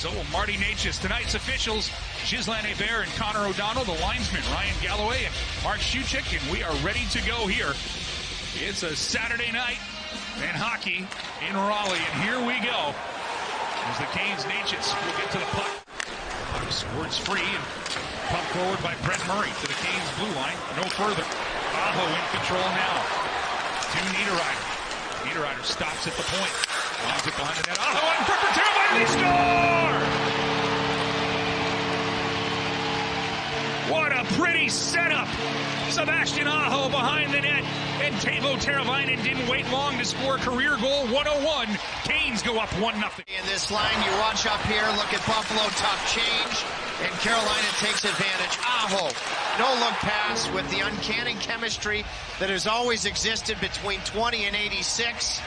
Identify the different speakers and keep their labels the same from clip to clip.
Speaker 1: So will Marty Necas. Tonight's officials, Ghislain Hebert and Connor O'Donnell, the linesmen, Ryan Galloway and Mark Shuchik, and we are ready to go here. It's a Saturday night in hockey in Raleigh, and here we go. As the Canes, Necas will get to the puck. Puck squirts free and pumped forward by Brett Murray to the Canes blue line. No further. Aho in control now. To Niederreiter. Niederreiter stops at the point. Lines it behind the net. Aho in front for Teravainen. They score! What a pretty setup. Sebastian Aho behind the net. And Teuvo Teravainen didn't wait long to score a career goal. 101. Canes go up 1-0.
Speaker 2: In this line, you watch up here, look at Buffalo, tough change. And Carolina takes advantage. Aho, no-look pass with the uncanny chemistry that has always existed between 20 and 86.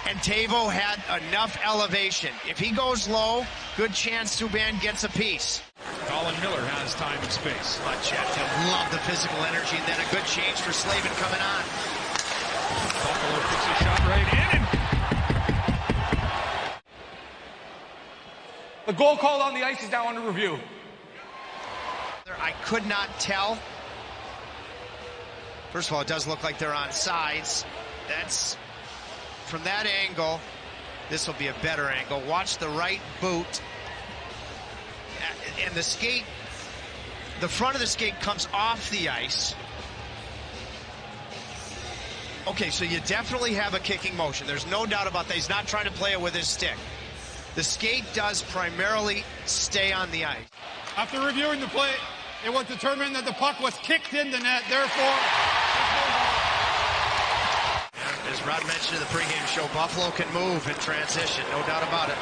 Speaker 2: And Teuvo had enough elevation. If he goes low, good chance Subban gets a piece.
Speaker 1: Colin Miller has time and space.
Speaker 2: Chatfield loved the physical energy, and then a good change for Slavin coming on.
Speaker 1: Buffalo puts a shot right in.
Speaker 3: The goal called on the ice is now under review.
Speaker 2: I could not tell. First of all, it does look like they're on sides. That's from that angle. This will be a better angle. Watch the right boot. And the skate, the front of the skate comes off the ice. Okay, so you definitely have a kicking motion. There's no doubt about that. He's not trying to play it with his stick. The skate does primarily stay on the ice.
Speaker 3: After reviewing the play, it was determined that the puck was kicked in the net, therefore...
Speaker 2: As Rod mentioned in the pregame show, Buffalo can move in transition, no doubt about it.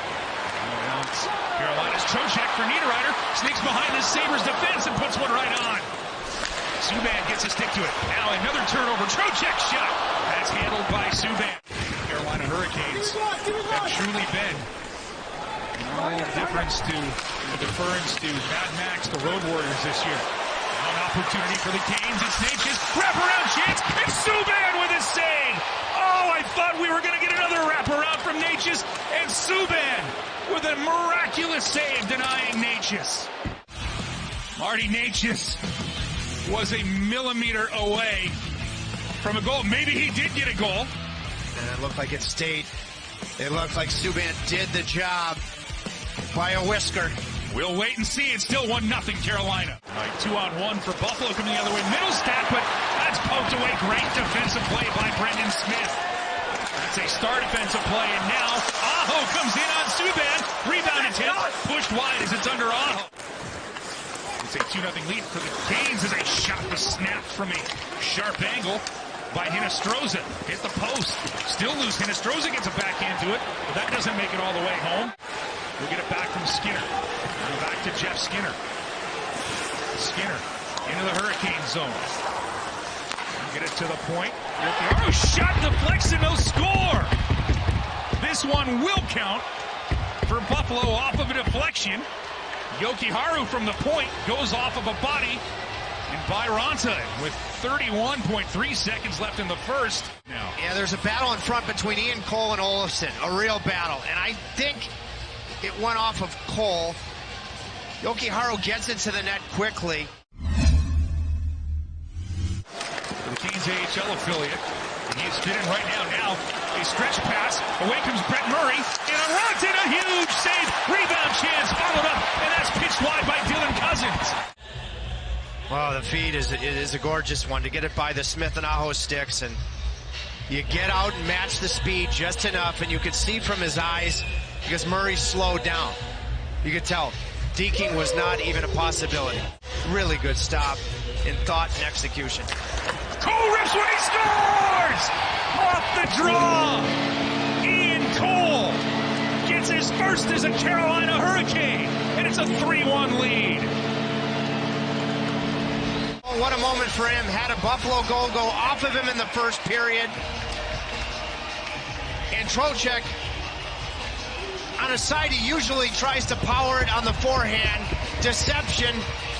Speaker 1: Carolina's Trocheck for Niederreiter, sneaks behind the Sabres defense and puts one right on. Subban gets a stick to it. Now another turnover, Trocheck shot. That's handled by Subban. Carolina Hurricanes have truly been no difference to the deference to Mad Max, the Road Warriors this year. Now an opportunity for the Canes. It's Necas, wraparound chance, and Subban with a save. Oh, I thought we were going to get another wraparound from Necas, and Subban with a miraculous save denying Necas. Marty Necas was a millimeter away from a goal. Maybe he did get a goal.
Speaker 2: And it looked like it stayed. It looked like Subban did the job by a whisker.
Speaker 1: We'll wait and see. It's still 1-0 Carolina. All right, 2-on-1 for Buffalo coming the other way. Middlestat, but that's poked away. Great defensive play by Brendan Smith. That's a star defensive play, and now Aho comes in on Subban. Rebound attempt, pushed wide as it's under Aho. It's a 2-0 lead for the Canes as a shot was snapped from a sharp angle by Hinostroza. Hit the post. Still loose. Hinostroza gets a backhand to it, but that doesn't make it all the way home. We'll get it back from Skinner. Go back to Jeff Skinner. Skinner into the Hurricane zone. Get it to the point. Oh, shot deflects and no score. This one will count for Buffalo off of a deflection. Jokiharju from the point goes off of a body. And Byronta with 31.3 seconds left in the first. Now,
Speaker 2: yeah, there's a battle in front between Ian Cole and Olofsson. A real battle. And I think it went off of Cole. Jokiharju gets into the net quickly.
Speaker 1: The Canes AHL affiliate. And he's spinning right now. Now a stretch pass. Away comes Brett Murray. And a Ronton, a huge save. Rebound chance followed up. And that's pitched wide by Dylan Cousins.
Speaker 2: Wow, the feed is a gorgeous one to get it by the Smith and Aho sticks. And you get out and match the speed just enough. And you can see from his eyes because Murray slowed down. You could tell deking was not even a possibility. Really good stop in thought and execution.
Speaker 1: Cole rips when he scores! Off the draw! Ian Cole gets his first as a Carolina Hurricane, and it's a 3-1 lead.
Speaker 2: Oh, what a moment for him. Had a Buffalo goal go off of him in the first period. And Trocheck, on a side, he usually tries to power it on the forehand. Deception.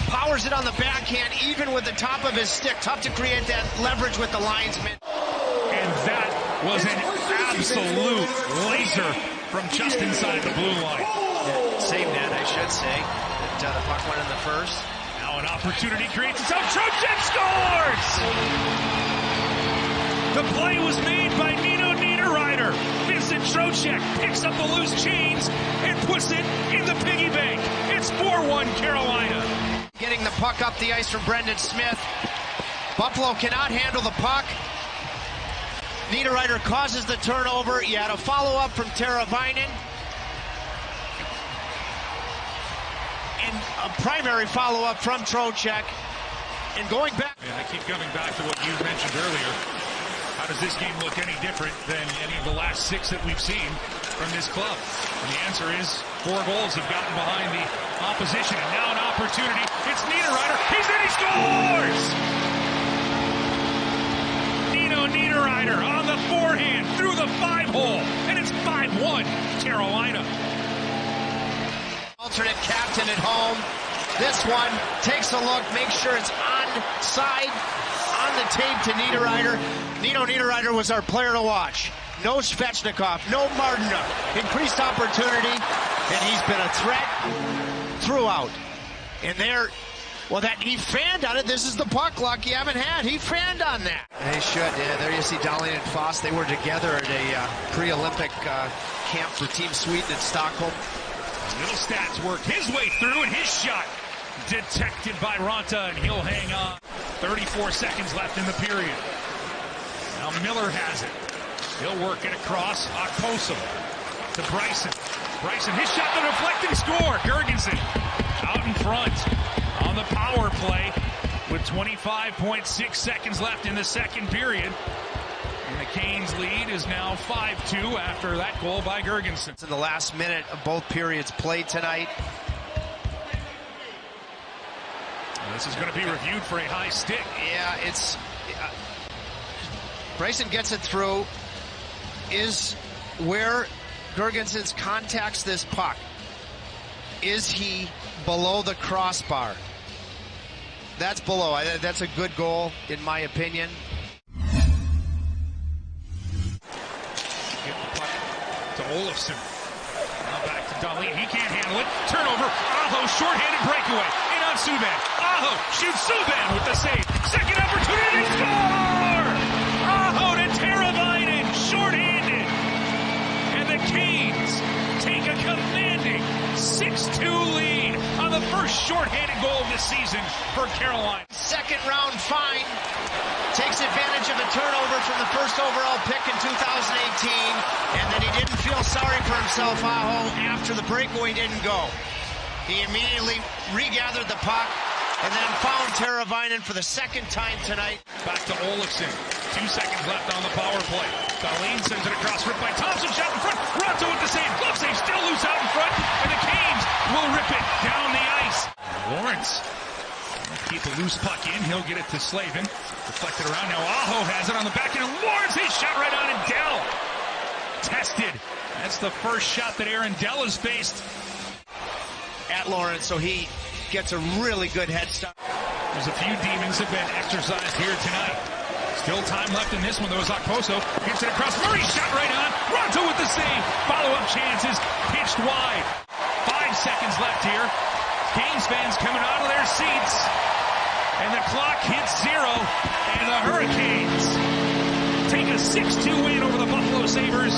Speaker 2: Powers it on the backhand, even with the top of his stick. Tough to create that leverage with the linesman.
Speaker 1: And that was an absolute laser from just inside the blue line.
Speaker 2: Same net, I should say. But the puck went in the first.
Speaker 1: Now an opportunity creates itself. Trocheck scores! The play was made by Nino Niederreiter. Vincent Trocheck picks up the loose chains and puts it in the piggy bank. It's 4-1 Carolina.
Speaker 2: Getting the puck up the ice from Brendan Smith. Buffalo cannot handle the puck. Niederreiter causes the turnover. You had a follow-up from Teravainen. And a primary follow-up from Trocheck. And going back.
Speaker 1: And I keep coming back to what you mentioned earlier. How does this game look any different than any of the last 6 that we've seen from this club? And the answer is 4 goals have gotten behind the opposition. And now an opportunity. It's Niederreiter. He's in, he scores! Nino Niederreiter on the forehand through the 5-hole. And it's 5-1 Carolina.
Speaker 2: Alternate captain at home. This one takes a look, makes sure it's onside on the tape to Niederreiter. Nino Niederreiter was our player to watch. No Svechnikov, no Martinuk. Increased opportunity, and he's been a threat throughout. And there, well, that he fanned on it. This is the puck luck you haven't had. He fanned on that. They should. Yeah, there you see Dahlin and Foss. They were together at a pre-Olympic camp for Team Sweden in Stockholm.
Speaker 1: Middlestats worked his way through, and his shot detected by Ronta, and he'll hang on. 34 seconds left in the period. Now Miller has it. He'll work it across. Okposo to Bryson. Bryson, his shot, the deflecting score. Girgensson out in front on the power play with 25.6 seconds left in the second period. And the Canes lead is now 5-2 after that goal by Girgensson.
Speaker 2: In the last minute of both periods played tonight.
Speaker 1: This is going to be reviewed for a high stick.
Speaker 2: Yeah, it's... Bryson gets it through. Is where Girgensson contacts this puck, is he below the crossbar? That's below. That's a good goal, in my opinion.
Speaker 1: Get the puck to Olofsson. Now back to Dahlin. He can't handle it. Turnover. Aho, shorthanded breakaway. In on Subban. Aho shoots Subban with the save. Second opportunity to score! Aho to Teravainen. Shorthanded. And the Canes take a commanding 6-2 lead on the first shorthanded goal of the season for Carolina.
Speaker 2: Second round fine. Takes advantage of a turnover from the first overall pick in 2018, and then he didn't feel sorry for himself, Aho, after the breakaway didn't go. He immediately regathered the puck and then found Teravainen for the second time tonight.
Speaker 1: Back to Olofsson. 2 seconds left on the power play. Dahlin sends it across, ripped by Thompson, shot in front. Ronto with the save. Glove save, still loose out in front, and the Canes will rip it down the ice. Lawrence keep a loose puck in. He'll get it to Slavin. Deflected around. Now Aho has it on the back end. Lawrence, his shot right on it. Dell tested. That's the first shot that Aaron Dell has faced
Speaker 2: at Lawrence, so he gets a really good head start.
Speaker 1: There's a few demons have been exercised here tonight. Still time left in this one, though, as Okposo gets it across. Murray shot right on. Ronto with the save. Follow-up chances pitched wide. 5 seconds left here. Canes fans coming out of their seats. And the clock hits 0. And the Hurricanes take a 6-2 win over the Buffalo Sabres.